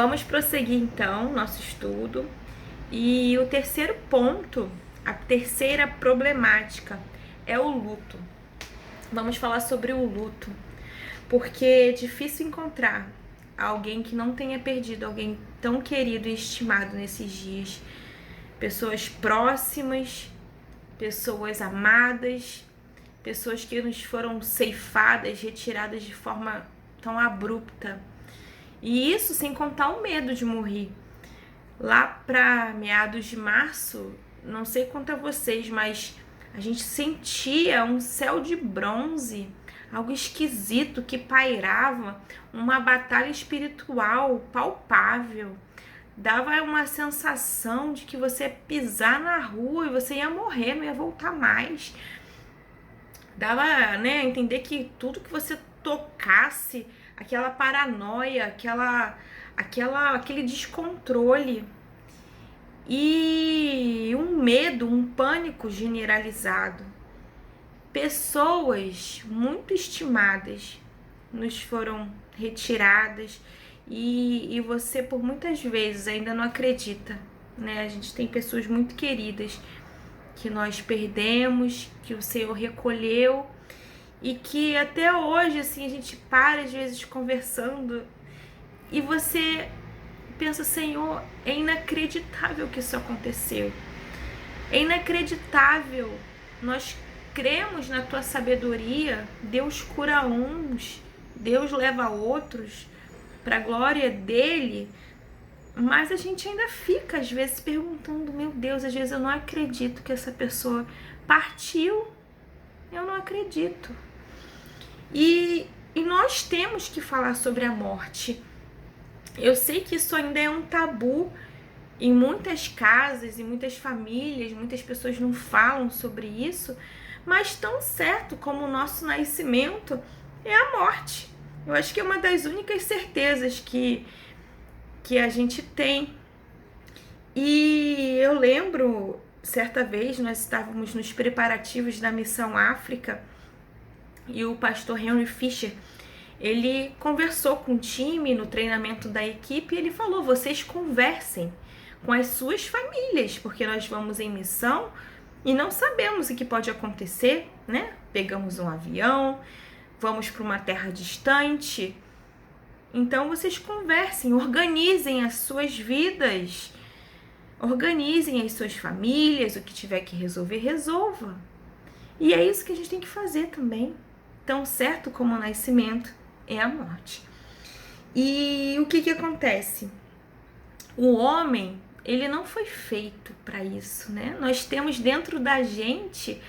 Vamos prosseguir então nosso estudo. E o terceiro ponto, a terceira problemática é o luto. Vamos falar sobre o luto, porque é difícil encontrar alguém que não tenha perdido alguém tão querido e estimado nesses dias. Pessoas próximas, pessoas amadas, pessoas que nos foram ceifadas, retiradas de forma tão abrupta. E isso sem contar o medo de morrer. Lá para meados de março, não sei quanto a vocês, mas a gente sentia um céu de bronze, algo esquisito que pairava, uma batalha espiritual palpável. Dava uma sensação de que você ia pisar na rua e você ia morrer, não ia voltar mais. Dava, né, a entender que tudo que você tocasse, aquela paranoia, aquele descontrole e um medo, um pânico generalizado. Pessoas muito estimadas nos foram retiradas e você por muitas vezes ainda não acredita, né? A gente tem pessoas muito queridas que nós perdemos, que o Senhor recolheu e que até hoje assim a gente para às vezes conversando e você pensa, Senhor, é inacreditável que isso aconteceu. É inacreditável. Nós cremos na tua sabedoria. Deus cura uns, Deus leva outros para a glória dele. Mas a gente ainda fica às vezes perguntando, meu Deus, às vezes eu não acredito que essa pessoa partiu. Eu não acredito. E nós temos que falar sobre a morte. Eu sei que isso ainda é um tabu em muitas casas, em muitas famílias, muitas pessoas não falam sobre isso, mas tão certo como o nosso nascimento é a morte. Eu acho que é uma das únicas certezas que a gente tem. E eu lembro, certa vez, nós estávamos nos preparativos da Missão África e o pastor Henry Fisher, ele conversou com o time no treinamento da equipe e ele falou, vocês conversem com as suas famílias, porque nós vamos em missão e não sabemos o que pode acontecer, né? Pegamos um avião, vamos para uma terra distante. Então vocês conversem, organizem as suas vidas, organizem as suas famílias, o que tiver que resolver, resolva. E é isso que a gente tem que fazer também. Tão certo como o nascimento é a morte. E o que acontece? O homem, ele não foi feito para isso, né? Nós temos dentro da gente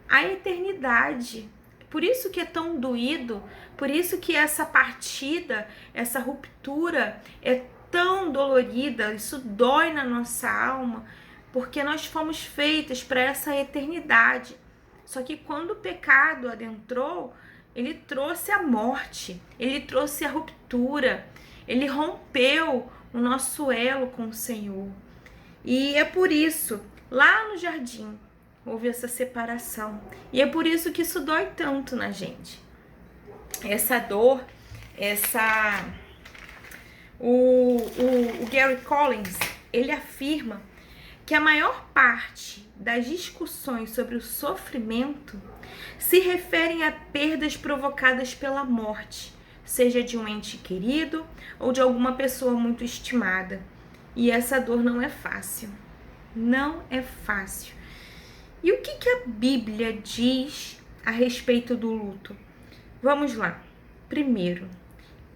a eternidade. Por isso que é tão doído, por isso que essa partida, essa ruptura é tão dolorida, isso dói na nossa alma, porque nós fomos feitos para essa eternidade. Só que quando o pecado adentrou, ele trouxe a morte, ele trouxe a ruptura, ele rompeu o nosso elo com o Senhor. E é por isso, lá no jardim, houve essa separação. E é por isso que isso dói tanto na gente. Essa dor, o Gary Collins, ele afirma que a maior parte das discussões sobre o sofrimento se referem a perdas provocadas pela morte, seja de um ente querido ou de alguma pessoa muito estimada. E essa dor não é fácil. Não é fácil. E o que a Bíblia diz a respeito do luto? Vamos lá. Primeiro,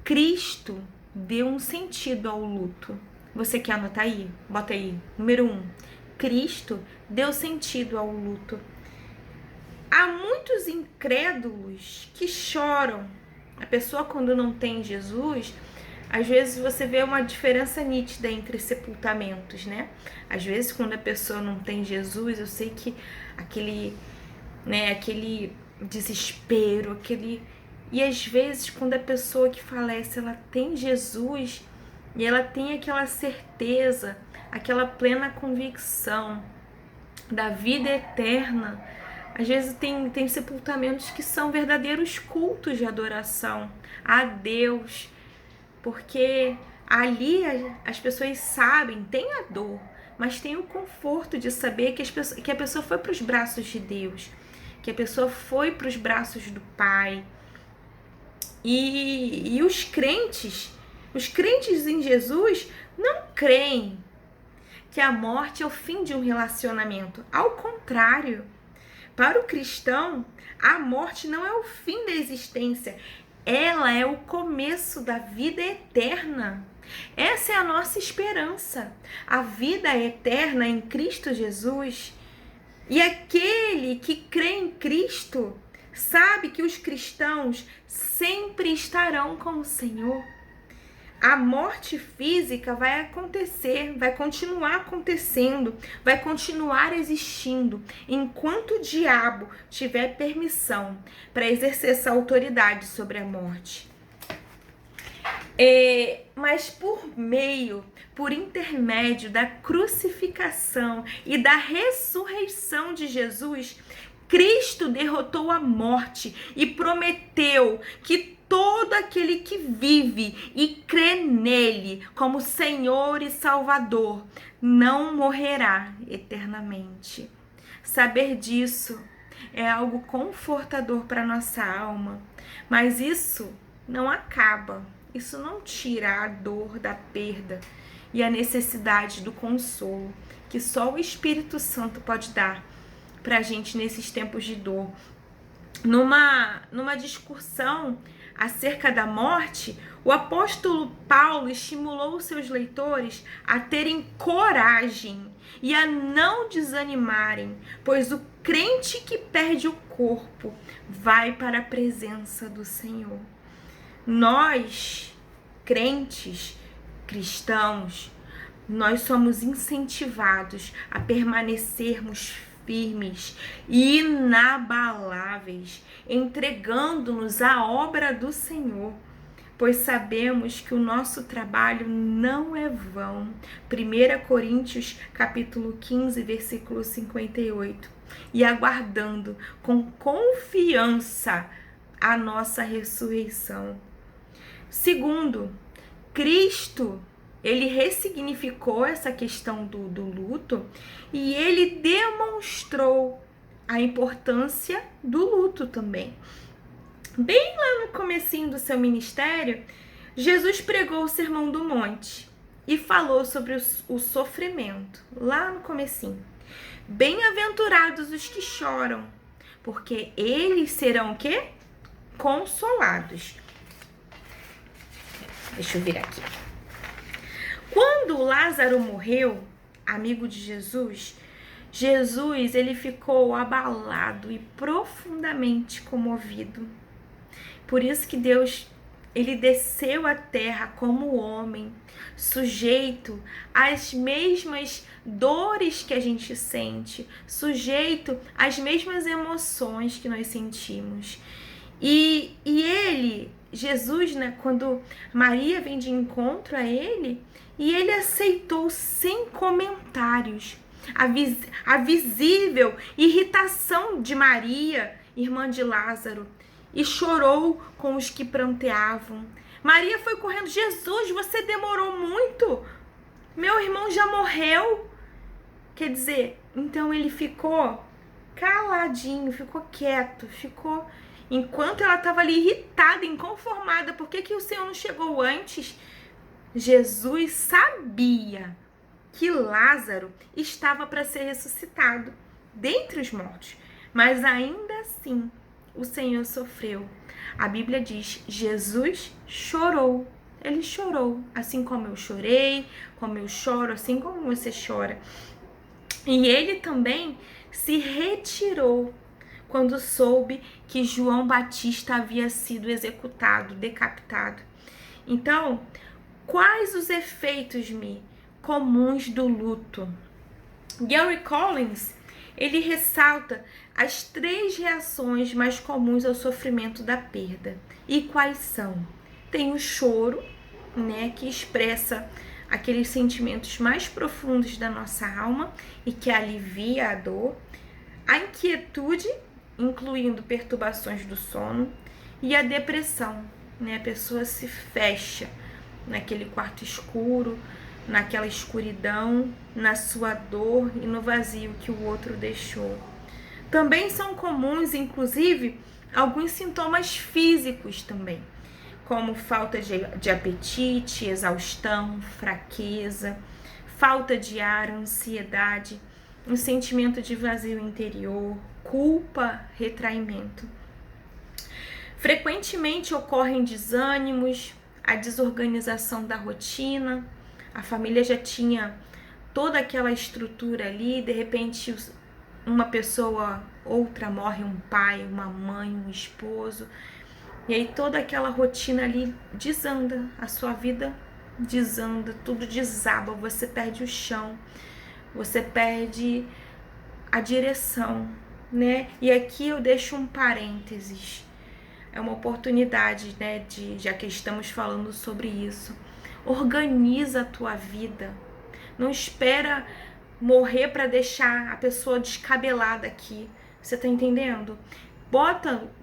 Cristo deu um sentido ao luto. Você quer anotar aí? Bota aí. Número 1. Cristo deu sentido ao luto. Há muitos incrédulos que choram. A pessoa, quando não tem Jesus, às vezes você vê uma diferença nítida entre sepultamentos, né? Às vezes, quando a pessoa não tem Jesus, eu sei que aquele desespero, E às vezes, quando a pessoa que falece, ela tem Jesus e ela tem aquela certeza, aquela plena convicção da vida eterna. Às vezes tem sepultamentos que são verdadeiros cultos de adoração a Deus, porque Ali as pessoas sabem, tem a dor, mas tem o conforto de saber que a pessoa foi para os braços de Deus, que a pessoa foi para os braços do Pai. E os crentes em Jesus não creem que a morte é o fim de um relacionamento. Ao contrário, para o cristão, a morte não é o fim da existência, ela é o começo da vida eterna. Essa é a nossa esperança, a vida eterna em Cristo Jesus. E aquele que crê em Cristo sabe que os cristãos sempre estarão com o Senhor. A morte física vai acontecer, vai continuar acontecendo, vai continuar existindo, enquanto o diabo tiver permissão para exercer essa autoridade sobre a morte. Mas por intermédio da crucificação e da ressurreição de Jesus, Cristo derrotou a morte e prometeu que todo aquele que vive e crê nele como Senhor e Salvador não morrerá eternamente. Saber disso é algo confortador para nossa alma, mas isso não acaba, isso não tira a dor da perda e a necessidade do consolo que só o Espírito Santo pode dar para a gente nesses tempos de dor. Numa discussão acerca da morte, o apóstolo Paulo estimulou os seus leitores a terem coragem e a não desanimarem, pois o crente que perde o corpo vai para a presença do Senhor. Nós, crentes, cristãos, nós somos incentivados a permanecermos firmes e inabaláveis, entregando-nos à obra do Senhor, pois sabemos que o nosso trabalho não é vão. 1 Coríntios capítulo 15, versículo 58. E aguardando com confiança a nossa ressurreição. Segundo, Cristo, ele ressignificou essa questão do luto e ele demonstrou a importância do luto também. Bem lá no comecinho do seu ministério, Jesus pregou o Sermão do Monte e falou sobre o sofrimento, lá no comecinho. Bem-aventurados os que choram, porque eles serão o quê? Consolados. Deixa eu vir aqui. Quando Lázaro morreu, amigo de Jesus, ele ficou abalado e profundamente comovido. Por isso que Deus, ele desceu à terra como homem, sujeito às mesmas dores que a gente sente, sujeito às mesmas emoções que nós sentimos. E ele, Jesus, né, quando Maria vem de encontro a ele, e ele aceitou sem comentários a visível irritação de Maria, irmã de Lázaro, e chorou com os que pranteavam. Maria foi correndo: Jesus, você demorou muito, meu irmão já morreu. Quer dizer, então ele ficou caladinho, ficou quieto, enquanto ela estava ali irritada, inconformada, por que o Senhor não chegou antes? Jesus sabia que Lázaro estava para ser ressuscitado dentre os mortos, mas ainda assim o Senhor sofreu. A Bíblia diz: Jesus chorou. Ele chorou, assim como eu chorei, como eu choro, assim como você chora. E ele também se retirou quando soube que João Batista havia sido executado, decapitado. Então, quais os efeitos comuns do luto? Gary Collins, ele ressalta as 3 reações mais comuns ao sofrimento da perda. E quais são? Tem o choro, né, que expressa aqueles sentimentos mais profundos da nossa alma e que alivia a dor. A inquietude, incluindo perturbações do sono, e a depressão, né? A pessoa se fecha naquele quarto escuro, naquela escuridão, na sua dor e no vazio que o outro deixou. Também são comuns, inclusive, alguns sintomas físicos também, como falta de apetite, exaustão, fraqueza, falta de ar, ansiedade, um sentimento de vazio interior, culpa, retraimento. Frequentemente ocorrem desânimos, a desorganização da rotina, a família já tinha toda aquela estrutura ali, de repente uma pessoa, outra morre, um pai, uma mãe, um esposo, e aí toda aquela rotina ali desanda, a sua vida desanda, tudo desaba, você perde o chão, você perde a direção, né? E aqui eu deixo um parênteses, é uma oportunidade, né, já que estamos falando sobre isso. Organiza a tua vida, não espera morrer para deixar a pessoa descabelada aqui, você tá entendendo?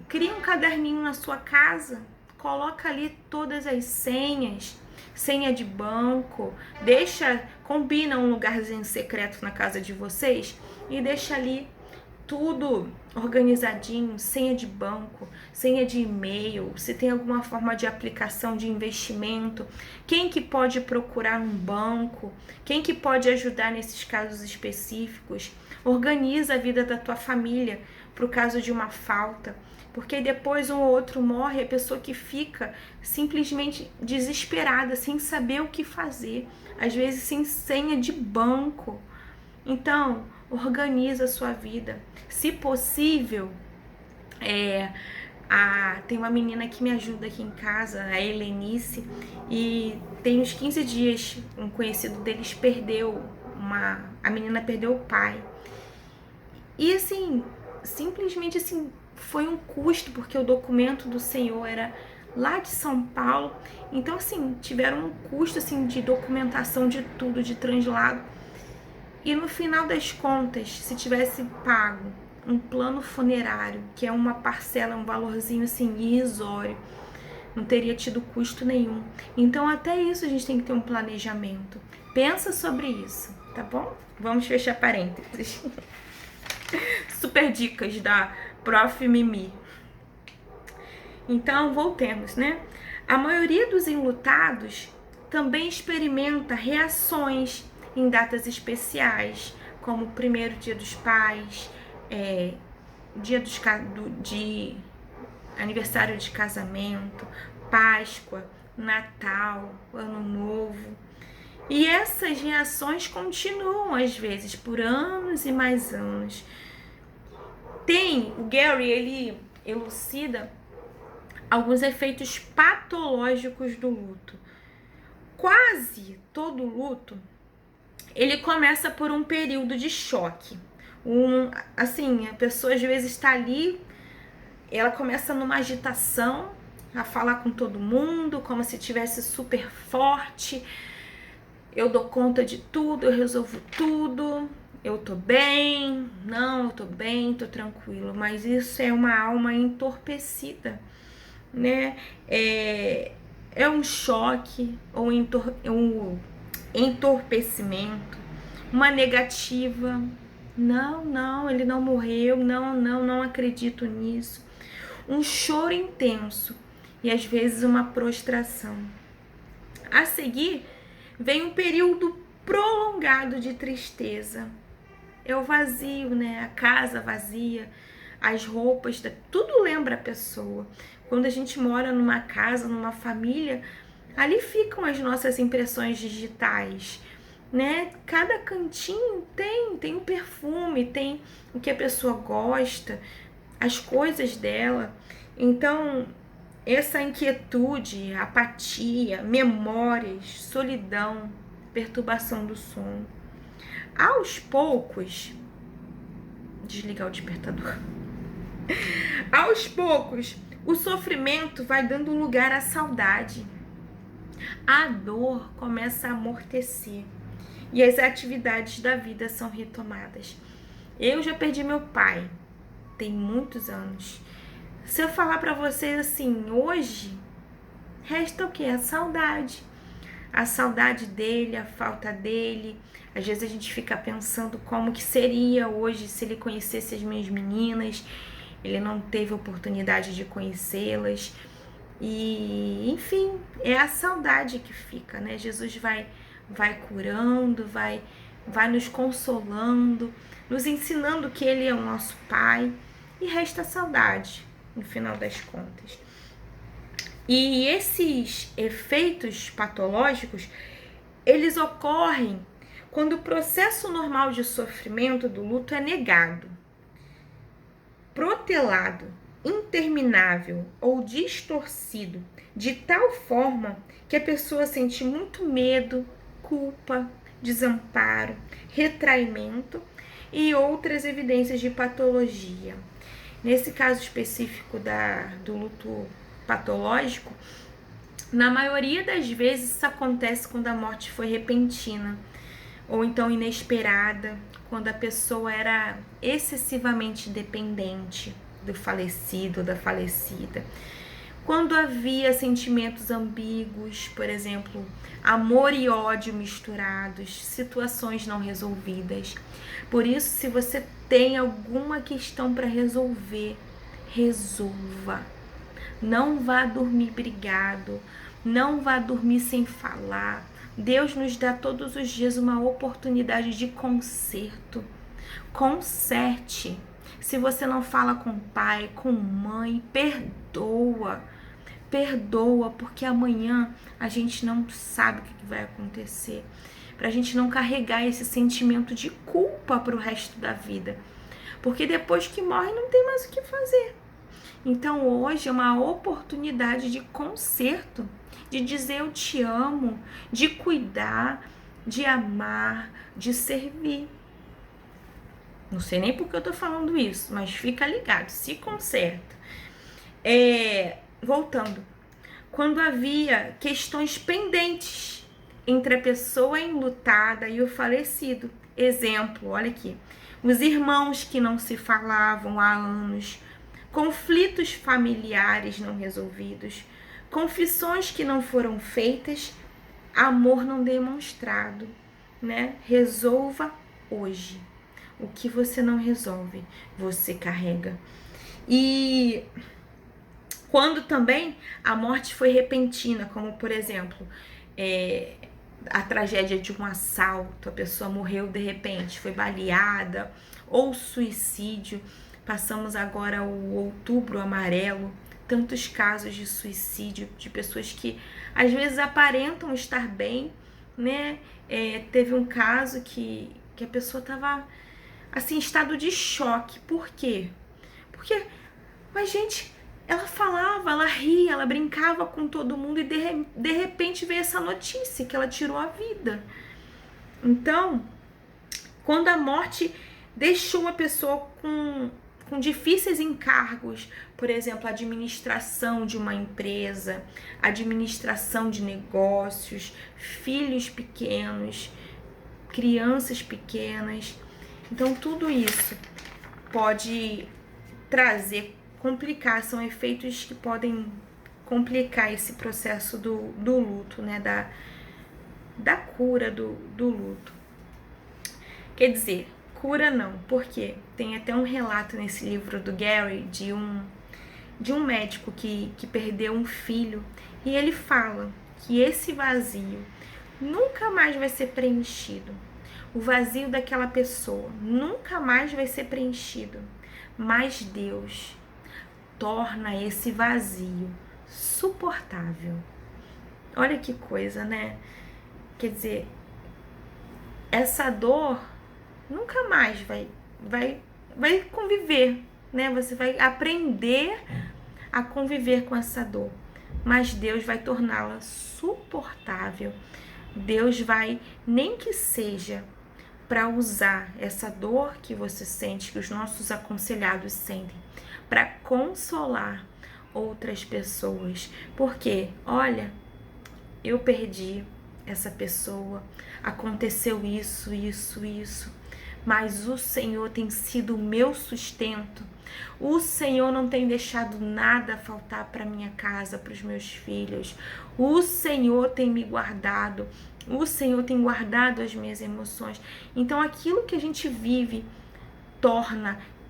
Cria um caderninho na sua casa, coloca ali todas as senhas, senha de banco, combina um lugarzinho secreto na casa de vocês e deixa ali tudo organizadinho, senha de banco, senha de e-mail, se tem alguma forma de aplicação de investimento, quem que pode procurar um banco, quem que pode ajudar nesses casos específicos. Organiza a vida da tua família para o caso de uma falta, porque depois um ou outro morre, a pessoa que fica simplesmente desesperada, sem saber o que fazer, às vezes sem senha de banco. Então, organiza a sua vida. Se possível, tem uma menina que me ajuda aqui em casa, a Helenice, e tem uns 15 dias, um conhecido deles a menina perdeu o pai. E assim, simplesmente assim, foi um custo, porque o documento do senhor era lá de São Paulo, então assim, tiveram um custo assim de documentação de tudo, de translado. E no final das contas, se tivesse pago um plano funerário, que é uma parcela, um valorzinho assim irrisório, não teria tido custo nenhum. Então até isso a gente tem que ter um planejamento. Pensa sobre isso, tá bom? Vamos fechar parênteses. Super dicas da Prof. Mimi. Então, voltemos, né? A maioria dos enlutados também experimenta reações em datas especiais, como o primeiro dia dos pais, de aniversário de casamento, Páscoa, Natal, Ano Novo. E essas reações continuam, às vezes, por anos e mais anos. O Gary, ele elucida alguns efeitos patológicos do luto. Quase todo luto, ele começa por um período de choque. A pessoa às vezes está ali, ela começa numa agitação, a falar com todo mundo, como se estivesse super forte. Eu dou conta de tudo, eu resolvo tudo, eu tô bem, não, eu tô bem, tô tranquilo. Mas isso é uma alma entorpecida, né? É um choque ou um entorpecimento, uma negativa. Não, ele não morreu, não acredito nisso. Um choro intenso e às vezes uma prostração. A seguir, vem um período prolongado de tristeza. É o vazio, né? A casa vazia, as roupas, tudo lembra a pessoa. Quando a gente mora numa casa, numa família, ali ficam as nossas impressões digitais, né? Cada cantinho tem um perfume, tem o que a pessoa gosta, as coisas dela. Então, essa inquietude, apatia, memórias, solidão, perturbação do sono. Aos poucos, desligar o despertador. Aos poucos, o sofrimento vai dando lugar à saudade. A dor começa a amortecer e as atividades da vida são retomadas. Eu já perdi meu pai, tem muitos anos. Se eu falar pra vocês assim, hoje, resta o quê? A saudade. a saudade dele, a falta dele. Às vezes a gente fica pensando como que seria hoje se ele conhecesse as minhas meninas. Ele não teve oportunidade de conhecê-las. E, enfim, é a saudade que fica, né? Jesus vai curando, vai nos consolando, nos ensinando que ele é o nosso Pai. E resta a saudade, no final das contas. E esses efeitos patológicos, eles ocorrem quando o processo normal de sofrimento do luto é negado, protelado, interminável ou distorcido, de tal forma que a pessoa sente muito medo, culpa, desamparo, retraimento e outras evidências de patologia. Nesse caso específico do luto patológico, na maioria das vezes isso acontece quando a morte foi repentina ou então inesperada, quando a pessoa era excessivamente dependente do falecido ou da falecida. Quando havia sentimentos ambíguos, por exemplo, amor e ódio misturados, situações não resolvidas. Por isso, se você tem alguma questão para resolver, resolva. Não vá dormir brigado, não vá dormir sem falar. Deus nos dá todos os dias uma oportunidade de conserto. Conserte. Se você não fala com pai, com mãe, perdoa. Perdoa, porque amanhã a gente não sabe o que vai acontecer. Pra gente não carregar esse sentimento de culpa pro resto da vida. Porque depois que morre não tem mais o que fazer. Então hoje é uma oportunidade de conserto, de dizer eu te amo, de cuidar, de amar, de servir. Não sei nem por que eu tô falando isso, mas fica ligado, se conserta. Voltando, quando havia questões pendentes entre a pessoa enlutada e o falecido. Exemplo, olha aqui, os irmãos que não se falavam há anos, conflitos familiares não resolvidos, confissões que não foram feitas, amor não demonstrado, né? Resolva hoje. O que você não resolve, você carrega. E quando também a morte foi repentina, como por exemplo, a tragédia de um assalto, a pessoa morreu de repente, foi baleada, ou suicídio. Passamos agora o Outubro Amarelo, tantos casos de suicídio, de pessoas que às vezes aparentam estar bem, né? Teve um caso que a pessoa estava assim, em estado de choque. Por quê? Porque a gente, ela falava, ela ria, ela brincava com todo mundo e de repente veio essa notícia que ela tirou a vida. Então, quando a morte deixou a pessoa com difíceis encargos, por exemplo, administração de uma empresa, administração de negócios, filhos pequenos, crianças pequenas. Então, tudo isso pode complicar, são efeitos que podem complicar esse processo do luto, né? Da cura do luto. Quer dizer, cura não, porque tem até um relato nesse livro do Gary de um médico que perdeu um filho, e ele fala que esse vazio nunca mais vai ser preenchido. O vazio daquela pessoa nunca mais vai ser preenchido, mas Deus torna esse vazio suportável. Olha que coisa, né? Quer dizer, essa dor nunca mais vai conviver, né? Você vai aprender a conviver com essa dor, mas Deus vai torná-la suportável. Deus vai, nem que seja para usar essa dor que você sente, que os nossos aconselhados sentem, para consolar outras pessoas. Porque, olha, eu perdi essa pessoa, aconteceu isso, mas o Senhor tem sido o meu sustento. O Senhor não tem deixado nada faltar para minha casa, para os meus filhos. O Senhor tem me guardado. O Senhor tem guardado as minhas emoções. Então, aquilo que a gente vive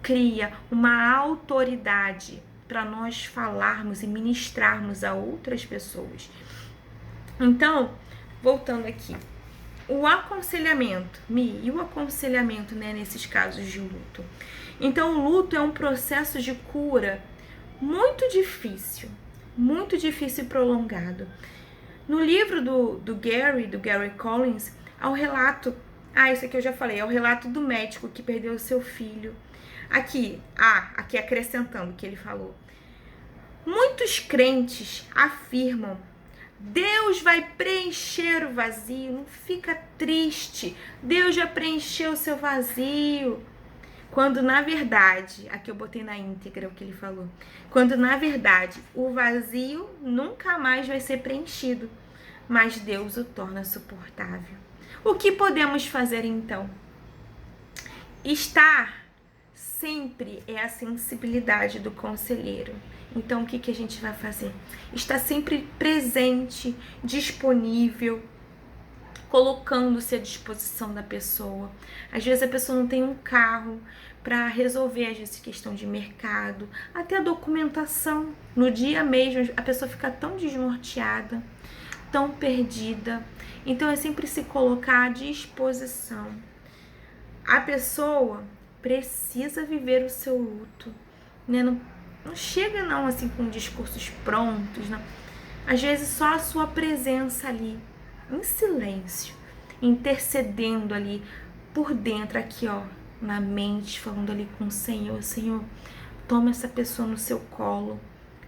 cria uma autoridade para nós falarmos e ministrarmos a outras pessoas. Então, voltando aqui, o aconselhamento, e o aconselhamento, né, nesses casos de luto. Então, o luto é um processo de cura muito difícil e prolongado. No livro do Gary Collins, há o relato, isso aqui eu já falei, é o relato do médico que perdeu o seu filho. Aqui acrescentando o que ele falou. Muitos crentes afirmam: Deus vai preencher o vazio, não fica triste, Deus já preencheu o seu vazio. Quando na verdade, aqui eu botei na íntegra o que ele falou, quando na verdade o vazio nunca mais vai ser preenchido, mas Deus o torna suportável. O que podemos fazer então? Estar sempre é a sensibilidade do conselheiro. Então, o que a gente vai fazer? Estar sempre presente, disponível, colocando-se à disposição da pessoa. Às vezes a pessoa não tem um carro para resolver, às vezes, questão de mercado, até a documentação. No dia mesmo, a pessoa fica tão desnorteada, tão perdida. Então, é sempre se colocar à disposição. A pessoa precisa viver o seu luto, né? Não chega não assim com discursos prontos, não. Às vezes só a sua presença ali, em silêncio, intercedendo ali por dentro, aqui na mente, falando ali com o Senhor. Senhor, toma essa pessoa no seu colo,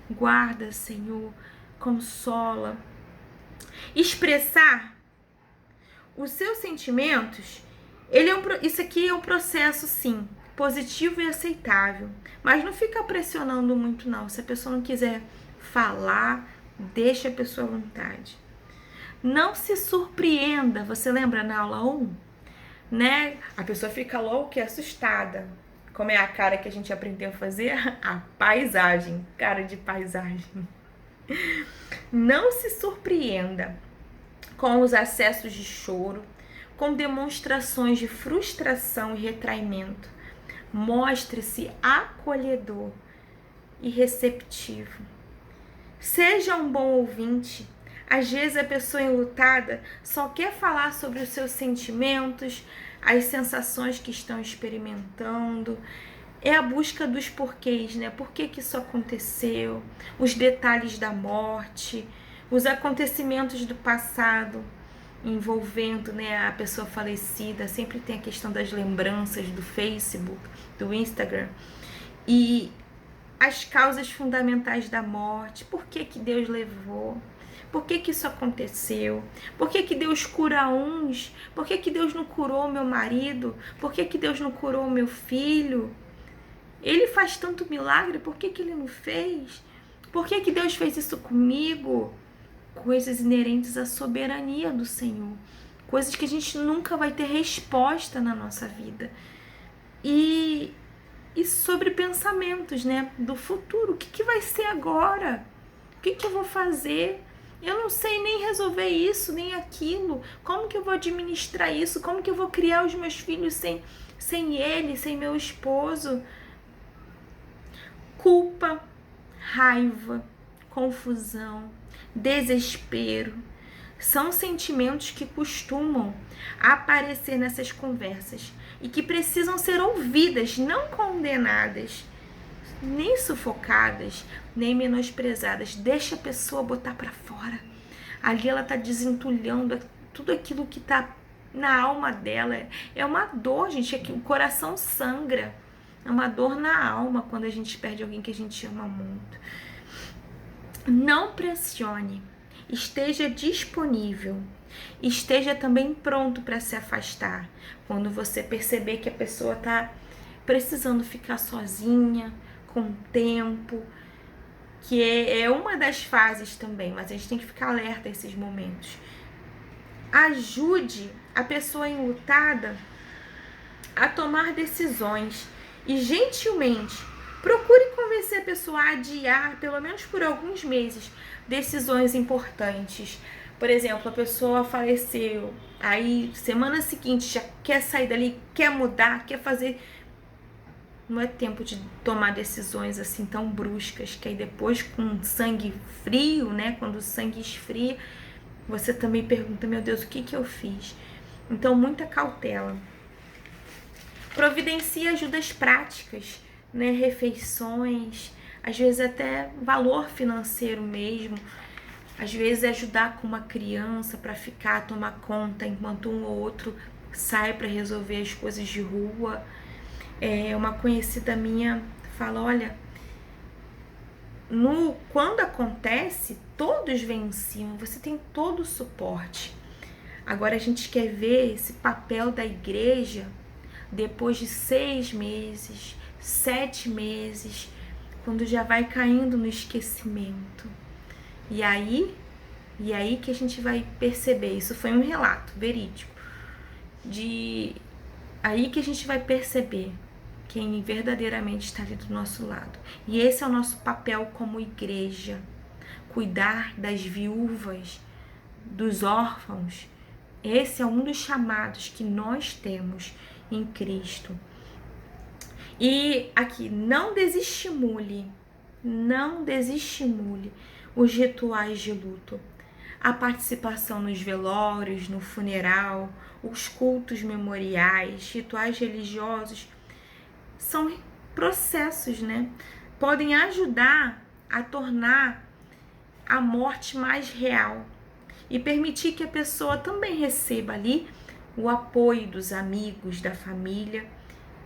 guarda, Senhor, consola. Expressar os seus sentimentos, isso aqui é um processo, sim, positivo e aceitável, mas não fica pressionando muito não. Se a pessoa não quiser falar, deixa a pessoa à vontade. Não se surpreenda, você lembra na aula 1? Né? A pessoa fica logo que assustada. Como é a cara que a gente aprendeu a fazer? A paisagem, cara de paisagem. Não se surpreenda com os acessos de choro, com demonstrações de frustração e retraimento. Mostre-se acolhedor e receptivo. Seja um bom ouvinte. Às vezes a pessoa enlutada só quer falar sobre os seus sentimentos, as sensações que estão experimentando. É a busca dos porquês, né? Por que isso aconteceu? Os detalhes da morte, os acontecimentos do passado envolvendo, né, a pessoa falecida. Sempre tem a questão das lembranças do Facebook, do Instagram. E as causas fundamentais da morte. Por que Deus levou? Por que isso aconteceu? Por que Deus cura uns? Por que Deus não curou meu marido? Por que Deus não curou meu filho? Ele faz tanto milagre, por que ele não fez? Por que Deus fez isso comigo? Coisas inerentes à soberania do Senhor. Coisas que a gente nunca vai ter resposta na nossa vida. E sobre pensamentos, né, do futuro. O que vai ser agora? O que eu vou fazer? Eu não sei nem resolver isso, nem aquilo. Como que eu vou administrar isso? Como que eu vou criar os meus filhos sem ele, sem meu esposo? Culpa, raiva, confusão, desespero. São sentimentos que costumam aparecer nessas conversas e que precisam ser ouvidas, não condenadas, nem sufocadas, nem menosprezadas. Deixa a pessoa botar para fora. Ali ela tá desentulhando tudo aquilo que tá na alma dela. É uma dor, gente, é que o coração sangra. É uma dor na alma quando a gente perde alguém que a gente ama muito. Não pressione. Esteja disponível. Esteja também pronto para se afastar. Quando você perceber que a pessoa tá precisando ficar sozinha, com tempo, que é uma das fases também, mas a gente tem que ficar alerta a esses momentos. Ajude a pessoa enlutada a tomar decisões e gentilmente procure convencer a pessoa a adiar, pelo menos por alguns meses, decisões importantes. Por exemplo, a pessoa faleceu, aí semana seguinte já quer sair dali, quer mudar, quer fazer. Não é tempo de tomar decisões assim tão bruscas, que aí depois com sangue frio, né, quando o sangue esfria, você também pergunta, meu Deus, o que eu fiz? Então, muita cautela. Providencie ajudas práticas, né, refeições, às vezes até valor financeiro mesmo. Às vezes ajudar com uma criança para ficar, tomar conta, enquanto um ou outro sai para resolver as coisas de rua. Uma conhecida minha fala, olha, quando acontece, todos vêm em cima, você tem todo o suporte. Agora a gente quer ver esse papel da igreja depois de 6 meses, 7 meses, quando já vai caindo no esquecimento. E aí que a gente vai perceber, isso foi um relato verídico, aí que a gente vai perceber quem verdadeiramente está ali do nosso lado. E esse é o nosso papel como igreja, cuidar das viúvas, dos órfãos. Esse é um dos chamados que nós temos em Cristo. E aqui, não desestimule os rituais de luto. A participação nos velórios, no funeral, os cultos memoriais, rituais religiosos, são processos, né? Podem ajudar a tornar a morte mais real e permitir que a pessoa também receba ali o apoio dos amigos, da família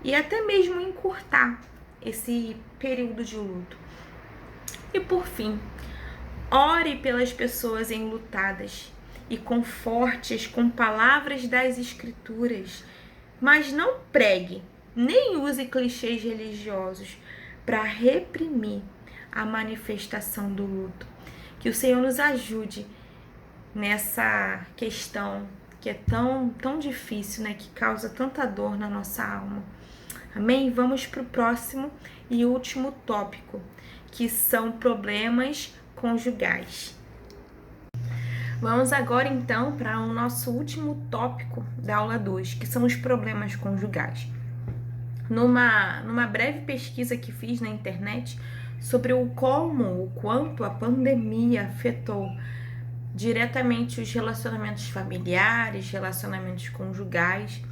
e até mesmo encurtar esse período de luto. E por fim, ore pelas pessoas enlutadas e conforte-as com palavras das Escrituras, mas não pregue, nem use clichês religiosos para reprimir a manifestação do luto. Que o Senhor nos ajude nessa questão que é tão difícil, né? Que causa tanta dor na nossa alma. Amém? Vamos para o próximo e último tópico, que são problemas conjugais. Vamos agora então para o nosso último tópico da aula 2, que são os problemas conjugais. Numa breve pesquisa que fiz na internet sobre o quanto a pandemia afetou diretamente os relacionamentos familiares, relacionamentos conjugais,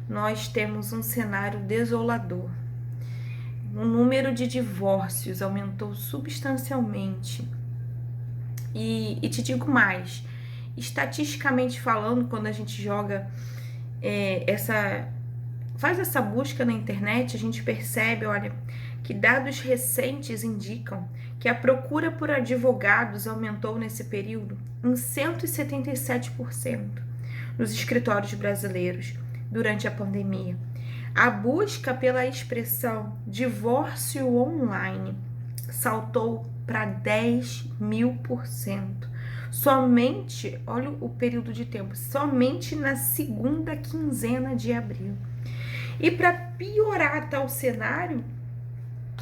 nós temos um cenário desolador. O número de divórcios aumentou substancialmente. E te digo mais, estatisticamente falando, quando a gente joga faz essa busca na internet, a gente percebe, olha, que dados recentes indicam que a procura por advogados aumentou nesse período em 177% nos escritórios brasileiros durante a pandemia. A busca pela expressão divórcio online saltou para 10.000%. Somente, olha o período de tempo, somente na segunda quinzena de abril. E para piorar tal cenário,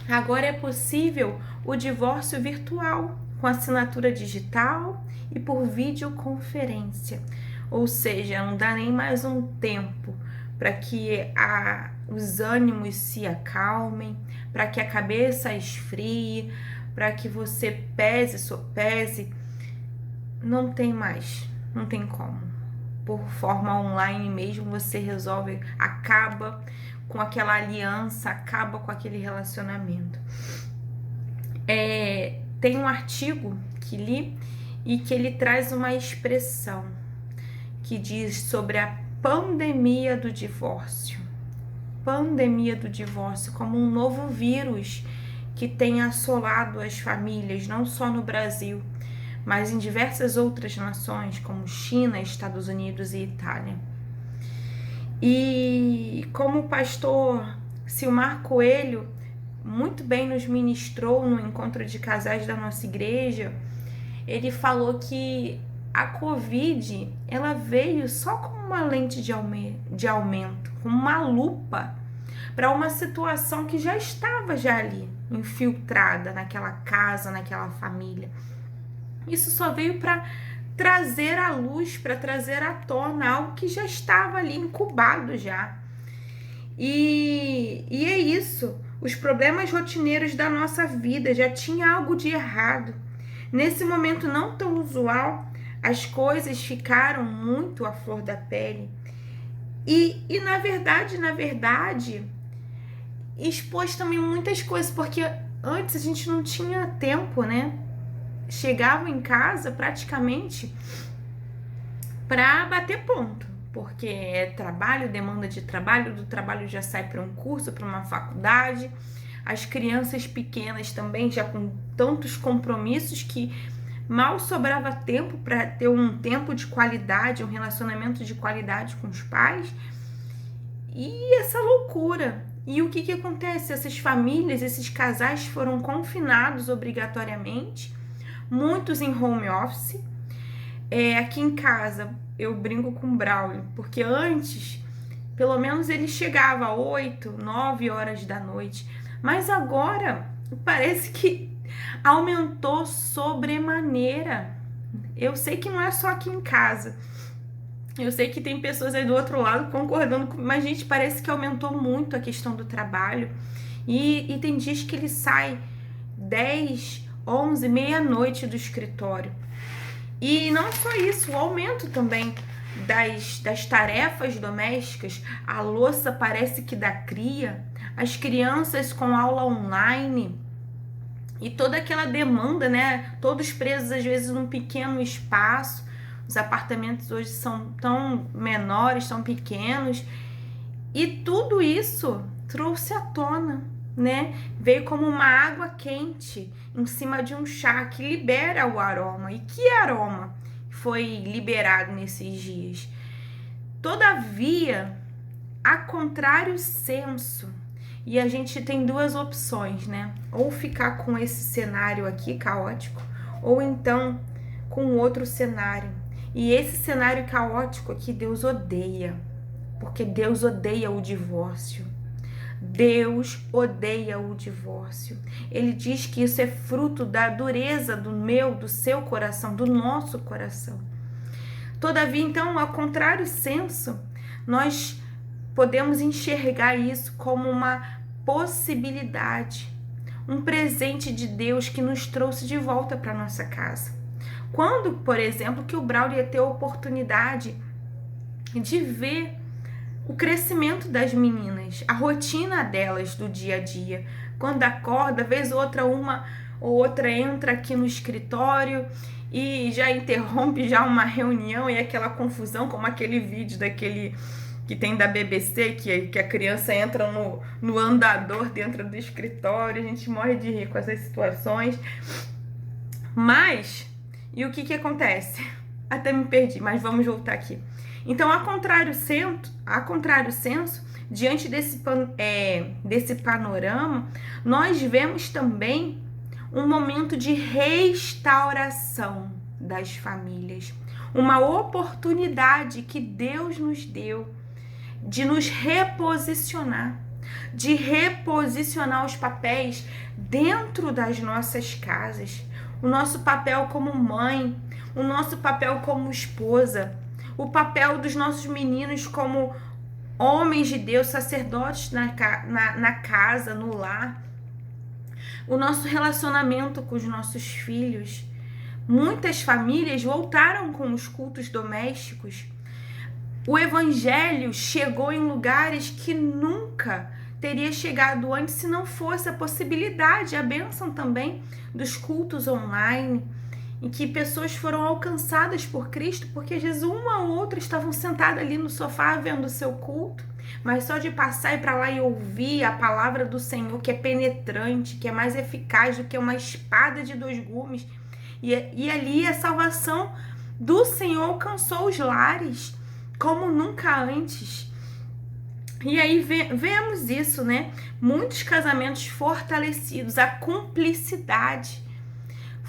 agora é possível o divórcio virtual, com assinatura digital e por videoconferência. Ou seja, não dá nem mais um tempo para que os ânimos se acalmem, para que a cabeça esfrie, para que você sopese. Não tem mais, não tem como. Por forma online mesmo, você resolve, acaba com aquela aliança, acaba com aquele relacionamento. Tem um artigo que li e que ele traz uma expressão que diz sobre a pandemia do divórcio. Pandemia do divórcio como um novo vírus que tem assolado as famílias, não só no Brasil, mas em diversas outras nações, como China, Estados Unidos e Itália. E como o pastor Silmar Coelho muito bem nos ministrou no encontro de casais da nossa igreja, ele falou que a Covid, ela veio só como uma lente de aumento, como uma lupa para uma situação que já estava ali, infiltrada naquela casa, naquela família. Isso só veio para trazer à luz, para trazer à tona algo que já estava ali incubado já. E é isso, os problemas rotineiros da nossa vida já tinha algo de errado. Nesse momento não tão usual, as coisas ficaram muito à flor da pele. E na verdade, expôs também muitas coisas, porque antes a gente não tinha tempo, né? Chegava em casa praticamente para bater ponto, porque é trabalho, demanda de trabalho, do trabalho já sai para um curso, para uma faculdade, as crianças pequenas também já com tantos compromissos que mal sobrava tempo para ter um tempo de qualidade, um relacionamento de qualidade com os pais. E essa loucura. E o que acontece? Essas famílias, esses casais foram confinados obrigatoriamente, muitos em home office. Aqui em casa eu brinco com o Braulio, porque antes, pelo menos ele chegava às 8, 9 horas da noite. Mas agora parece que aumentou sobremaneira. Eu sei que não é só aqui em casa. Eu sei que tem pessoas aí do outro lado concordando comigo, mas, gente, parece que aumentou muito a questão do trabalho. E tem dias que ele sai 10, 11, meia-noite do escritório. E não só isso, o aumento também das tarefas domésticas. A louça parece que dá cria, as crianças com aula online e toda aquela demanda, né? Todos presos às vezes num pequeno espaço. Os apartamentos hoje são tão menores, tão pequenos. E tudo isso trouxe à tona, né? Veio como uma água quente em cima de um chá que libera o aroma. E que aroma foi liberado nesses dias? Todavia, a contrário senso, e a gente tem duas opções, né? Ou ficar com esse cenário aqui caótico, ou então com outro cenário. E esse cenário caótico aqui Deus odeia, porque Deus odeia o divórcio. Deus odeia o divórcio. Ele diz que isso é fruto da dureza do seu coração, do nosso coração. Todavia, então, ao contrário senso, nós podemos enxergar isso como uma possibilidade, um presente de Deus que nos trouxe de volta para nossa casa. Quando, por exemplo, que o Braulio ia ter a oportunidade de ver o crescimento das meninas, a rotina delas do dia a dia. Quando acorda, vez outra, uma ou outra entra aqui no escritório e já interrompe já uma reunião e aquela confusão, como aquele vídeo daquele que tem da BBC, que a criança entra no andador dentro do escritório. A gente morre de rir com essas situações. Mas, e o que acontece? Até me perdi, mas vamos voltar aqui. Então, a contrário senso, diante desse panorama, nós vemos também um momento de restauração das famílias, uma oportunidade que Deus nos deu de nos reposicionar, de reposicionar os papéis dentro das nossas casas, o nosso papel como mãe, o nosso papel como esposa, o papel dos nossos meninos como homens de Deus, sacerdotes na casa, no lar, o nosso relacionamento com os nossos filhos. Muitas famílias voltaram com os cultos domésticos. O evangelho chegou em lugares que nunca teria chegado antes se não fosse a possibilidade, a bênção também dos cultos online, em que pessoas foram alcançadas por Cristo, porque às vezes uma ou outra estavam sentadas ali no sofá vendo o seu culto, mas só de passar e para lá e ouvir a palavra do Senhor, que é penetrante, que é mais eficaz do que uma espada de 2 gumes, e ali a salvação do Senhor alcançou os lares como nunca antes. E aí vemos isso, né? Muitos casamentos fortalecidos, a cumplicidade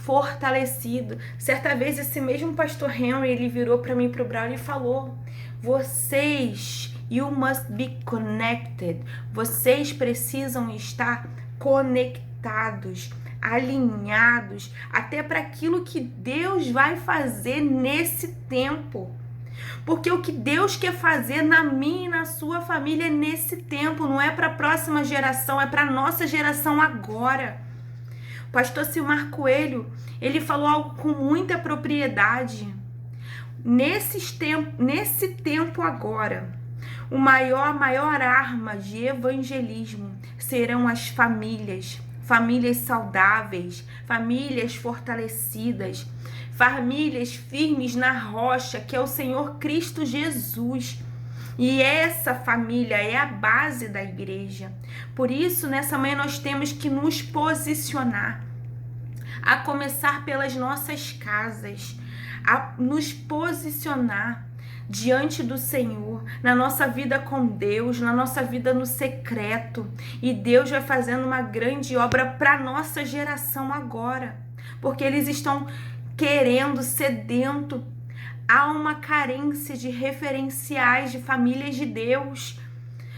fortalecido. Certa vez esse mesmo pastor Henry, ele virou para mim, pro Braulio, e falou: vocês, you must be connected. Vocês precisam estar conectados, alinhados, até para aquilo que Deus vai fazer nesse tempo. Porque o que Deus quer fazer na minha e na sua família é nesse tempo, não é para a próxima geração, é para a nossa geração agora. O pastor Silmar Coelho, ele falou algo com muita propriedade. Nesse tempo agora, a maior arma de evangelismo serão as famílias saudáveis, famílias fortalecidas, famílias firmes na rocha, que é o Senhor Cristo Jesus. E essa família é a base da igreja. Por isso, nessa manhã nós temos que nos posicionar, a começar pelas nossas casas, a nos posicionar diante do Senhor, na nossa vida com Deus, na nossa vida no secreto. E Deus vai fazendo uma grande obra para a nossa geração agora, porque eles estão querendo, sedento. Há uma carência de referenciais de famílias de Deus,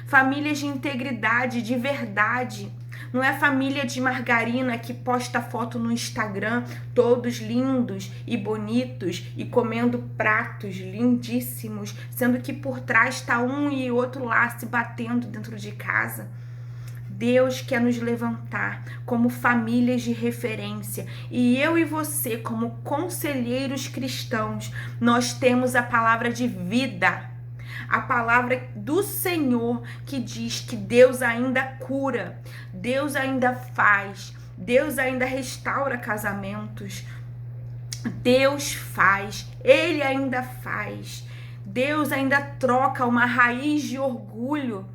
famílias de integridade, de verdade. Não é família de margarina que posta foto no Instagram, todos lindos e bonitos e comendo pratos lindíssimos, sendo que por trás está um e outro lá se batendo dentro de casa. Deus quer nos levantar como famílias de referência. E eu e você, como conselheiros cristãos, nós temos a palavra de vida. A palavra do Senhor que diz que Deus ainda cura, Deus ainda faz, Deus ainda restaura casamentos. Deus faz, Ele ainda faz. Deus ainda troca uma raiz de orgulho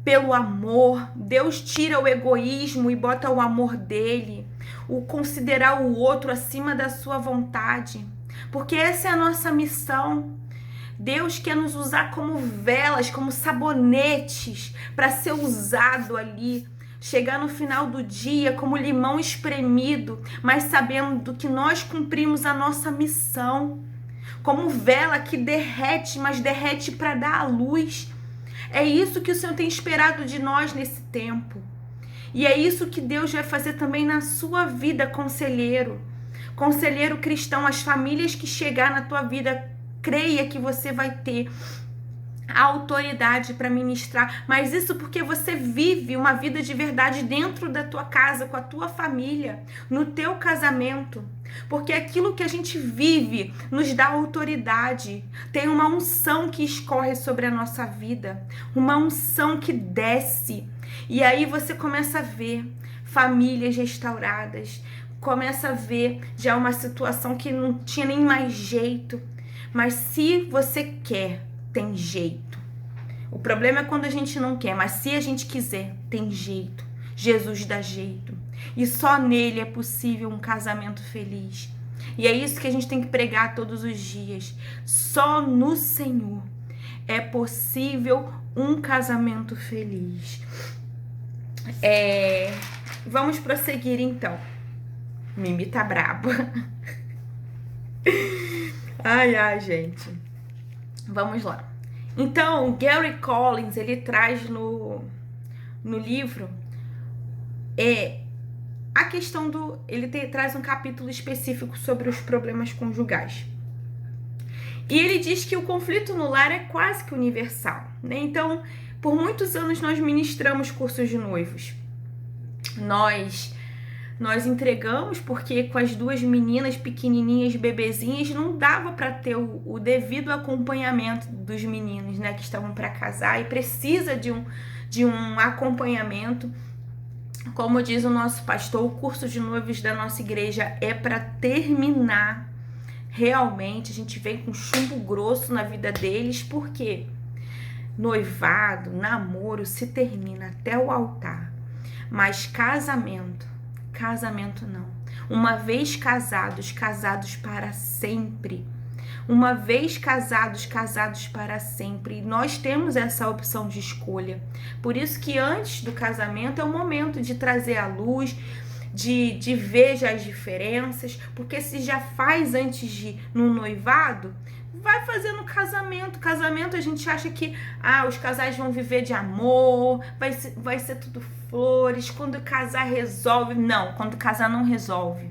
pelo amor. Deus tira o egoísmo e bota o amor dele, o considerar o outro acima da sua vontade, porque essa é a nossa missão. Deus quer nos usar como velas, como sabonetes, para ser usado ali, chegar no final do dia como limão espremido, mas sabendo que nós cumprimos a nossa missão, como vela que derrete, mas derrete para dar a luz. É isso que o Senhor tem esperado de nós nesse tempo. E é isso que Deus vai fazer também na sua vida, conselheiro cristão. As famílias que chegar na tua vida, creia que você vai ter a autoridade para ministrar, mas isso porque você vive uma vida de verdade dentro da tua casa, com a tua família, no teu casamento, porque aquilo que a gente vive nos dá autoridade. Tem uma unção que escorre sobre a nossa vida, uma unção que desce, e aí você começa a ver famílias restauradas, começa a ver já uma situação que não tinha nem mais jeito. Mas se você quer, tem jeito. O problema é quando a gente não quer, mas se a gente quiser, tem jeito. Jesus dá jeito. E só nele é possível um casamento feliz. E é isso que a gente tem que pregar todos os dias. Só no Senhor é possível um casamento feliz. Vamos prosseguir então. Mimi tá braba. Ai, gente. Vamos lá. Então, Gary Collins, ele traz no livro a questão ele traz um capítulo específico sobre os problemas conjugais. E ele diz que o conflito no lar é quase que universal, né? Então, por muitos anos nós ministramos cursos de noivos. Nós entregamos porque com as duas meninas pequenininhas, bebezinhas, não dava para ter o devido acompanhamento dos meninos, né, que estavam para casar, e precisa de um acompanhamento. Como diz o nosso pastor, o curso de noivos da nossa igreja é para terminar. Realmente, a gente vem com chumbo grosso na vida deles, porque noivado, namoro se termina até o altar, mas casamento não. Uma vez casados para sempre. Uma vez casados para sempre. E nós temos essa opção de escolha. Por isso que antes do casamento é o momento de trazer à luz, de ver já as diferenças, porque se já faz antes de no noivado, vai fazer no casamento. Casamento a gente acha que os casais vão viver de amor, vai ser tudo flores, quando casar resolve. Não, quando casar não resolve.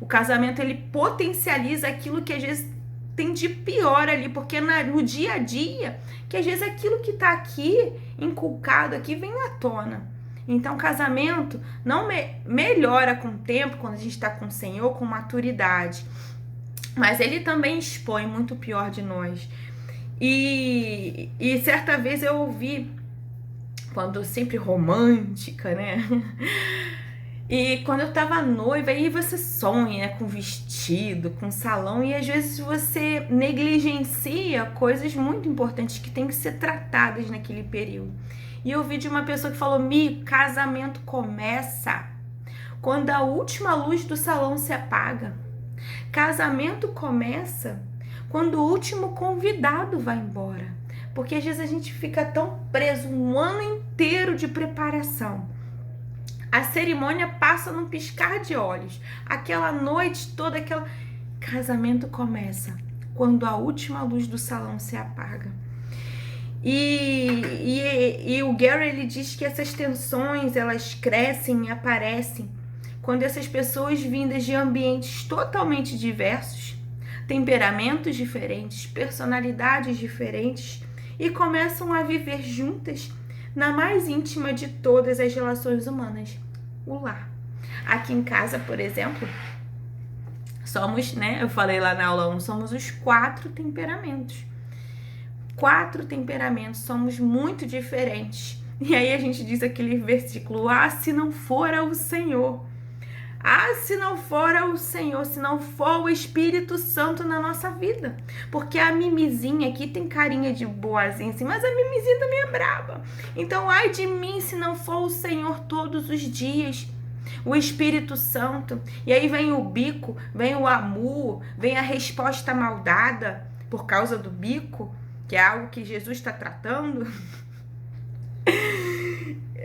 O casamento ele potencializa aquilo que às vezes tem de pior ali, porque no dia a dia, que às vezes aquilo que tá aqui, inculcado aqui, vem à tona. Então, casamento não melhora com o tempo, quando a gente está com o Senhor, com maturidade. Mas ele também expõe muito pior de nós. E certa vez eu ouvi, quando sempre romântica, né? E quando eu tava noiva, aí você sonha, né, com vestido, com salão, e às vezes você negligencia coisas muito importantes que tem que ser tratadas naquele período. E eu ouvi de uma pessoa que falou: casamento começa quando a última luz do salão se apaga. Casamento começa quando o último convidado vai embora. Porque às vezes a gente fica tão preso um ano inteiro de preparação. A cerimônia passa num piscar de olhos. Aquela noite toda, Casamento começa quando a última luz do salão se apaga. E o Gary, ele diz que essas tensões, elas crescem e aparecem quando essas pessoas vindas de ambientes totalmente diversos, temperamentos diferentes, personalidades diferentes, e começam a viver juntas na mais íntima de todas as relações humanas, o lar. Aqui em casa, por exemplo, somos, né, eu falei lá na aula 1, somos os 4 temperamentos. 4 temperamentos, somos muito diferentes. E aí a gente diz aquele versículo: se não for o Senhor. Se não for o Senhor, se não for o Espírito Santo na nossa vida. Porque a Mimizinha aqui tem carinha de boazinha assim, mas a Mimizinha também é braba. Então, ai de mim se não for o Senhor todos os dias. O Espírito Santo. E aí vem o bico, vem o amor, vem a resposta maldada por causa do bico, que é algo que Jesus está tratando.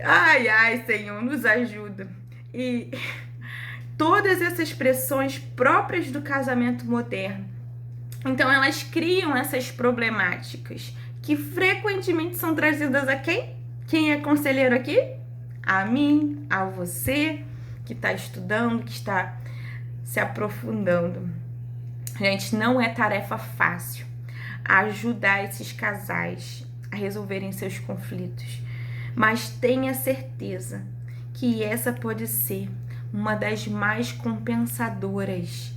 Ai, Senhor, nos ajuda. E todas essas pressões próprias do casamento moderno. Então, elas criam essas problemáticas que frequentemente são trazidas a quem? Quem é conselheiro aqui? A mim, a você, que está estudando, que está se aprofundando. Gente, não é tarefa fácil ajudar esses casais a resolverem seus conflitos, mas tenha certeza que essa pode ser uma das mais compensadoras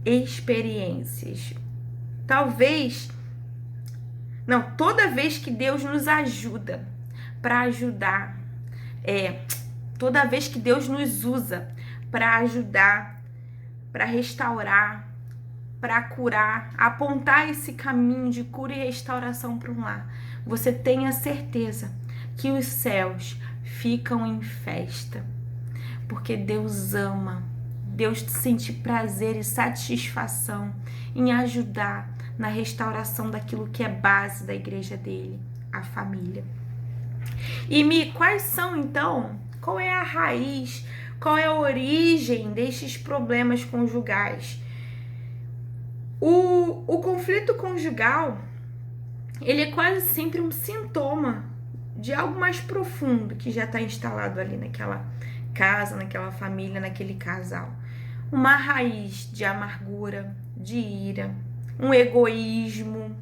experiências. Toda vez que Deus nos ajuda para ajudar, toda vez que Deus nos usa para ajudar, para restaurar, para curar, apontar esse caminho de cura e restauração para um lar, você tenha certeza que os céus ficam em festa, porque Deus ama, Deus sente prazer e satisfação em ajudar na restauração daquilo que é base da igreja dele, a família. E quais são então, qual é a raiz, qual é a origem destes problemas conjugais? O conflito conjugal, ele é quase sempre um sintoma de algo mais profundo que já está instalado ali naquela casa, naquela família, naquele casal. Uma raiz de amargura, de ira, um egoísmo,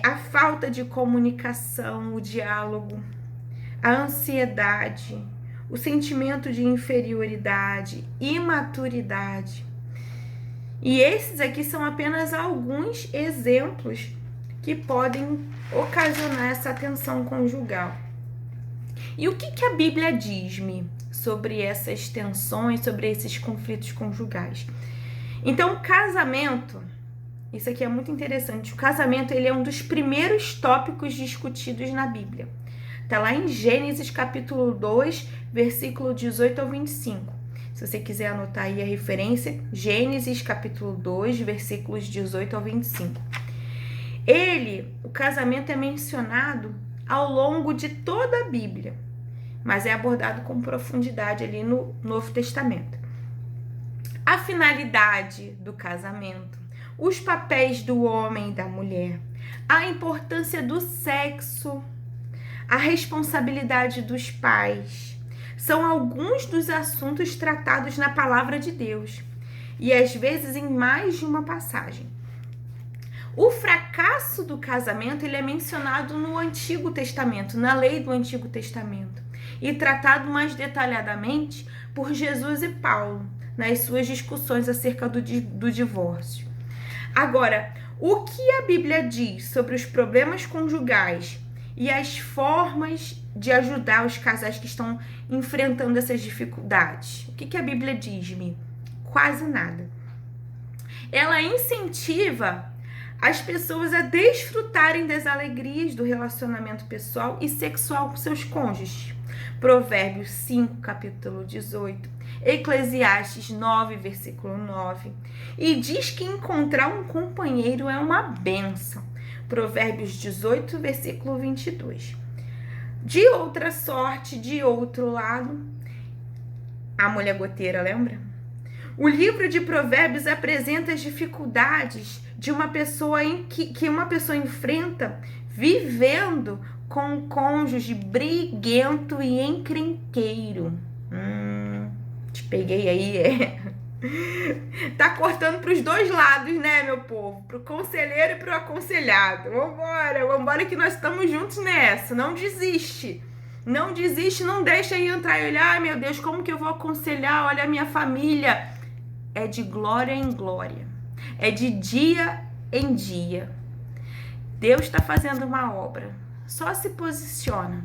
a falta de comunicação, o diálogo, a ansiedade, o sentimento de inferioridade, imaturidade. E esses aqui são apenas alguns exemplos que podem ocasionar essa tensão conjugal. E o que a Bíblia diz-me sobre essas tensões, sobre esses conflitos conjugais? Então, o casamento, isso aqui é muito interessante, o casamento ele é um dos primeiros tópicos discutidos na Bíblia. Está lá em Gênesis capítulo 2, versículo 18 ao 25. Se você quiser anotar aí a referência, Gênesis capítulo 2, versículos 18 ao 25. O casamento é mencionado ao longo de toda a Bíblia, mas é abordado com profundidade ali no Novo Testamento. A finalidade do casamento, os papéis do homem e da mulher, a importância do sexo, a responsabilidade dos pais, são alguns dos assuntos tratados na palavra de Deus, e às vezes em mais de uma passagem. O fracasso do casamento ele é mencionado no Antigo Testamento, na lei do Antigo Testamento, e tratado mais detalhadamente por Jesus e Paulo, nas suas discussões acerca do divórcio. Agora, o que a Bíblia diz sobre os problemas conjugais e as formas de ajudar os casais que estão enfrentando essas dificuldades? O que a Bíblia diz-me? Quase nada. Ela incentiva as pessoas a desfrutarem das alegrias do relacionamento pessoal e sexual com seus cônjuges. Provérbios 5, capítulo 18, Eclesiastes 9, versículo 9, e diz que encontrar um companheiro é uma bênção. Provérbios 18, versículo 22. De outra sorte, de outro lado, a mulher goteira, lembra? O livro de Provérbios apresenta as dificuldades de uma pessoa que uma pessoa enfrenta vivendo com um cônjuge briguento e encrenqueiro. Te peguei aí, Tá cortando pros dois lados, né, meu povo? Pro conselheiro e pro aconselhado. Vambora que nós estamos juntos nessa. Não desiste. Não desiste, não deixa aí entrar e olhar, ai meu Deus, como que eu vou aconselhar? Olha a minha família. É de glória em glória. É de dia em dia. Deus está fazendo uma obra. Só se posiciona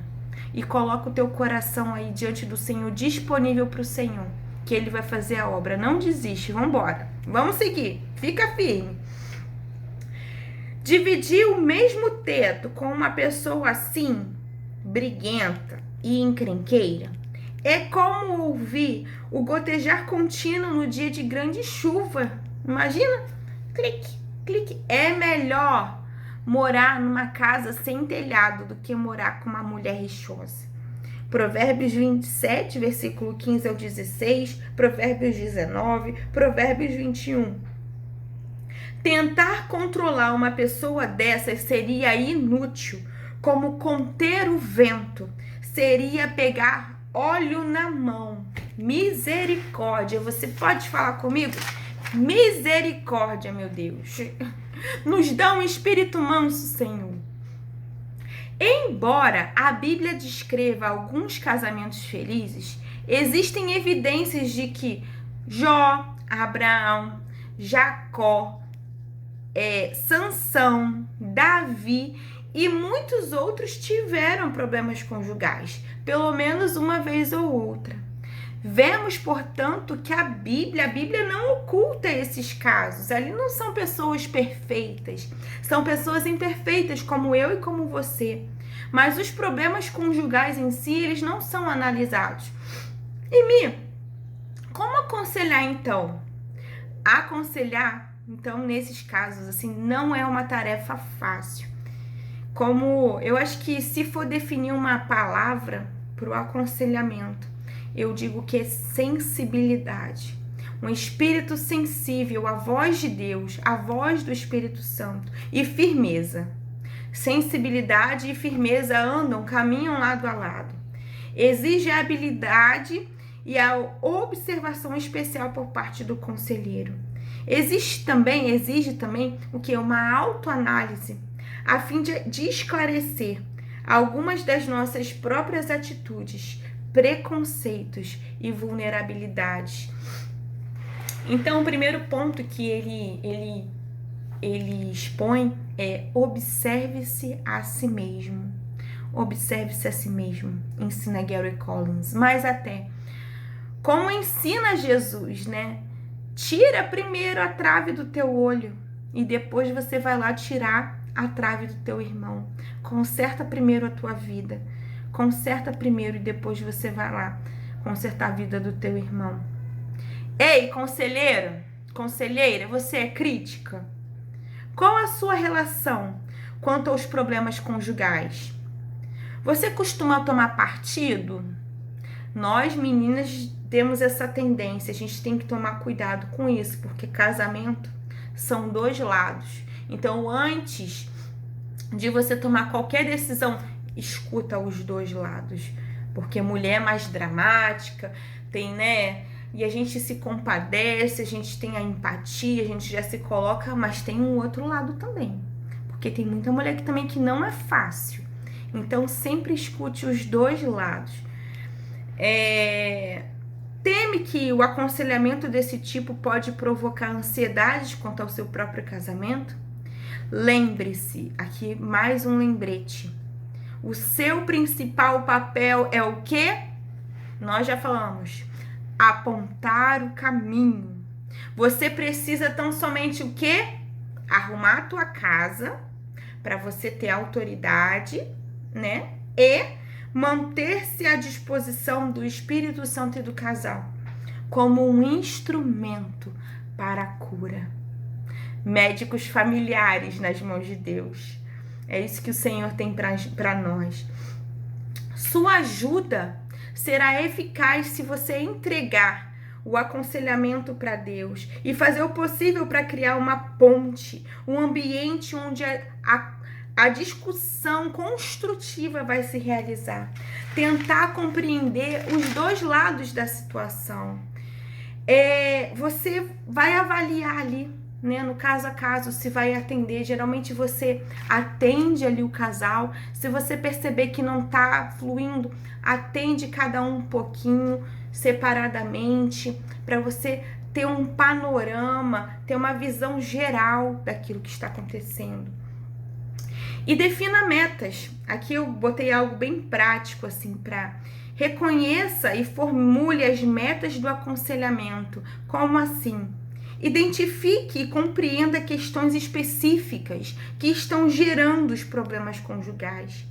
e coloca o teu coração aí diante do Senhor, disponível para o Senhor, que Ele vai fazer a obra. Não desiste, vambora. Vamos seguir, fica firme. Dividir o mesmo teto com uma pessoa assim, briguenta e encrenqueira, é como ouvir o gotejar contínuo no dia de grande chuva. Imagina? Clique, clique. É melhor morar numa casa sem telhado do que morar com uma mulher rixosa. Provérbios 27, versículo 15 ao 16, Provérbios 19, Provérbios 21. Tentar controlar uma pessoa dessas seria inútil, como conter o vento, seria pegar óleo na mão. Misericórdia, você pode falar comigo? Misericórdia, meu Deus. Nos dá um espírito manso, Senhor. Embora a Bíblia descreva alguns casamentos felizes, existem evidências de que Jó, Abraão, Jacó, Sansão, Davi e muitos outros tiveram problemas conjugais, pelo menos uma vez ou outra. Vemos, portanto, que a Bíblia não oculta esses casos. Ali não são pessoas perfeitas, são pessoas imperfeitas como eu e como você. Mas os problemas conjugais em si, eles não são analisados. E como aconselhar então? Aconselhar, então, nesses casos, assim, não é uma tarefa fácil. Como eu acho que se for definir uma palavra para o aconselhamento, eu digo que é sensibilidade. Um espírito sensível à voz de Deus, à voz do Espírito Santo, e firmeza. Sensibilidade e firmeza caminham lado a lado. Exige a habilidade e a observação especial por parte do conselheiro. Exige também o que? Uma autoanálise, a fim de esclarecer algumas das nossas próprias atitudes, preconceitos e vulnerabilidades. Então, o primeiro ponto que ele expõe é: observe-se a si mesmo. Observe-se a si mesmo, ensina Gary Collins. Mas até, como ensina Jesus, né? Tira primeiro a trave do teu olho e depois você vai lá tirar a trave do teu irmão. Conserta primeiro a tua vida. Conserta primeiro e depois você vai lá consertar a vida do teu irmão. Ei, conselheira, você é crítica? Qual a sua relação quanto aos problemas conjugais? Você costuma tomar partido? Nós, meninas, temos essa tendência, a gente tem que tomar cuidado com isso, porque casamento são dois lados. Então, antes de você tomar qualquer decisão, escuta os dois lados, porque mulher é mais dramática, tem, né? E a gente se compadece, a gente tem a empatia, a gente já se coloca, mas tem um outro lado também, porque tem muita mulher que também que não é fácil. Então, sempre escute os dois lados. Teme que o aconselhamento desse tipo pode provocar ansiedade quanto ao seu próprio casamento? Lembre-se, aqui mais um lembrete. O seu principal papel é o quê? Nós já falamos. Apontar o caminho. Você precisa tão somente o quê? Arrumar a tua casa para você ter autoridade, né? E manter-se à disposição do Espírito Santo e do casal como um instrumento para a cura. Médicos familiares nas mãos de Deus. É isso que o Senhor tem para nós. Sua ajuda será eficaz se você entregar o aconselhamento para Deus e fazer o possível para criar uma ponte, um ambiente onde a discussão construtiva vai se realizar. Tentar compreender os dois lados da situação. Você vai avaliar ali, né, no caso a caso, se vai atender. Geralmente você atende ali o casal. Se você perceber que não tá fluindo, atende cada um pouquinho, separadamente, para você ter um panorama, ter uma visão geral daquilo que está acontecendo. E defina metas. Aqui eu botei algo bem prático, assim, para reconheça e formule as metas do aconselhamento. Como assim? Identifique e compreenda questões específicas que estão gerando os problemas conjugais.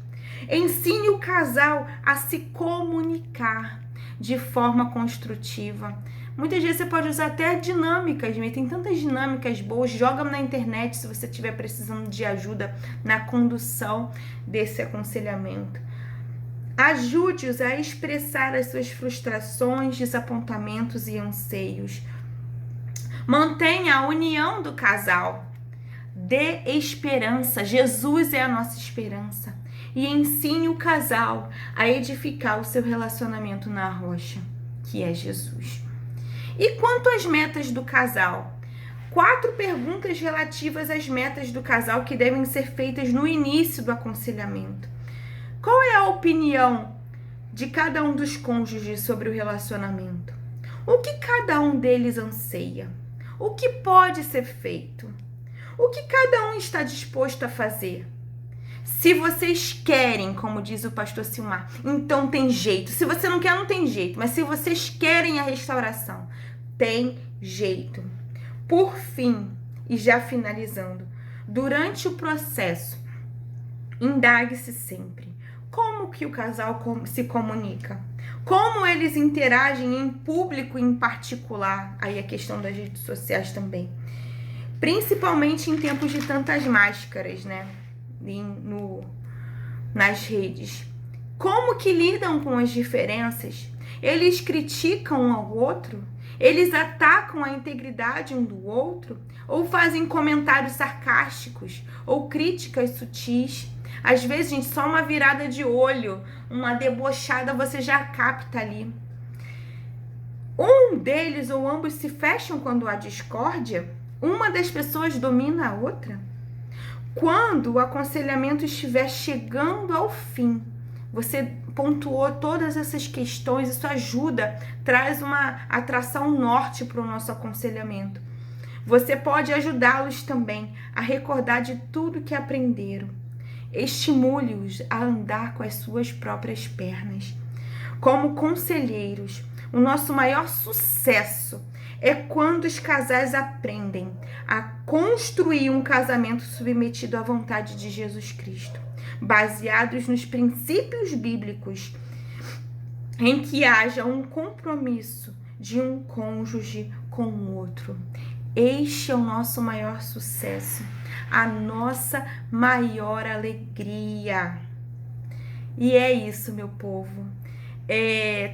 Ensine o casal a se comunicar de forma construtiva. Muitas vezes você pode usar até dinâmicas, né? Tem tantas dinâmicas boas. Joga na internet se você estiver precisando de ajuda na condução desse aconselhamento. Ajude-os a expressar as suas frustrações, desapontamentos e anseios. Mantenha a união do casal. Dê esperança. Jesus é a nossa esperança. E ensine o casal a edificar o seu relacionamento na rocha, que é Jesus. E quanto às metas do casal? 4 perguntas relativas às metas do casal que devem ser feitas no início do aconselhamento. Qual é a opinião de cada um dos cônjuges sobre o relacionamento? O que cada um deles anseia? O que pode ser feito? O que cada um está disposto a fazer? Se vocês querem, como diz o pastor Silmar, então tem jeito. Se você não quer, não tem jeito. Mas se vocês querem a restauração, tem jeito. Por fim, e já finalizando, durante o processo, indague-se sempre. Como que o casal se comunica? Como eles interagem em público e em particular? Aí a questão das redes sociais também. Principalmente em tempos de tantas máscaras, né? Nas redes. Como que lidam com as diferenças? Eles criticam um ao outro? Eles atacam a integridade um do outro? Ou fazem comentários sarcásticos? Ou críticas sutis? Às vezes, gente, só uma virada de olho, uma debochada, você já capta ali. Um deles ou ambos se fecham quando há discórdia? Uma das pessoas domina a outra? Quando o aconselhamento estiver chegando ao fim, você pontuou todas essas questões, isso ajuda, traz uma atração norte para o nosso aconselhamento. Você pode ajudá-los também a recordar de tudo que aprenderam. Estimule-os a andar com as suas próprias pernas. Como conselheiros, o nosso maior sucesso é quando os casais aprendem a construir um casamento submetido à vontade de Jesus Cristo, baseados nos princípios bíblicos, em que haja um compromisso de um cônjuge com o outro. Este é o nosso maior sucesso, a nossa maior alegria. E é isso, meu povo.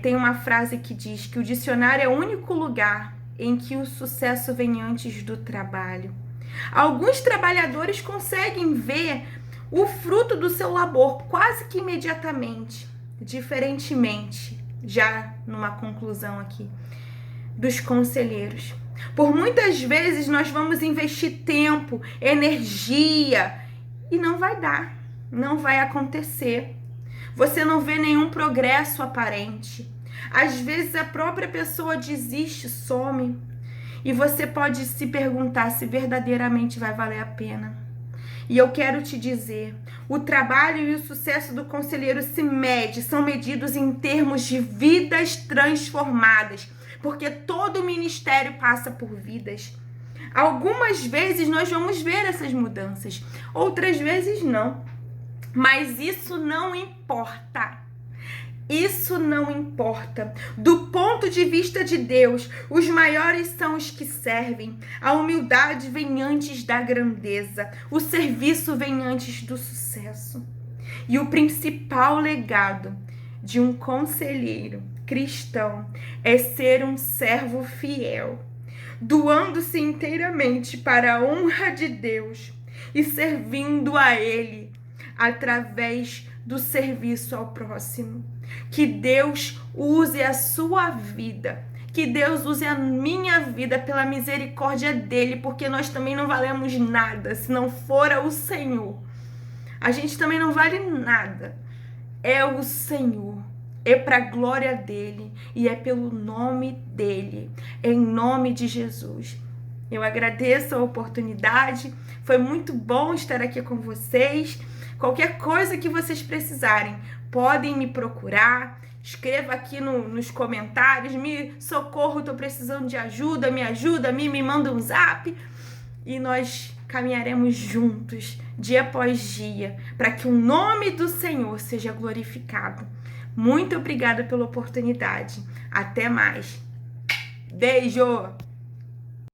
Tem uma frase que diz que o dicionário é o único lugar em que o sucesso vem antes do trabalho. Alguns trabalhadores conseguem ver o fruto do seu labor quase que imediatamente, diferentemente, já numa conclusão aqui, dos conselheiros. Por muitas vezes nós vamos investir tempo, energia e não vai dar, não vai acontecer. Você não vê nenhum progresso aparente. Às vezes a própria pessoa desiste, some. E você pode se perguntar se verdadeiramente vai valer a pena. E eu quero te dizer, o trabalho e o sucesso do conselheiro são medidos em termos de vidas transformadas, porque todo ministério passa por vidas. Algumas vezes nós vamos ver essas mudanças, outras vezes não. Mas isso não importa. Isso não importa. Do ponto de vista de Deus, os maiores são os que servem. A humildade vem antes da grandeza. O serviço vem antes do sucesso. E o principal legado de um conselheiro cristão é ser um servo fiel, doando-se inteiramente para a honra de Deus e servindo a Ele através do serviço ao próximo. Que Deus use a sua vida, que Deus use a minha vida pela misericórdia dele, porque nós também não valemos nada se não for o Senhor. A gente também não vale nada. É o Senhor, é para a glória dele e é pelo nome dele, em nome de Jesus. Eu agradeço a oportunidade, foi muito bom estar aqui com vocês. Qualquer coisa que vocês precisarem, podem me procurar, escreva aqui nos comentários, me socorro, estou precisando de ajuda, me manda um zap e nós caminharemos juntos, dia após dia, para que o nome do Senhor seja glorificado. Muito obrigada pela oportunidade. Até mais. Beijo!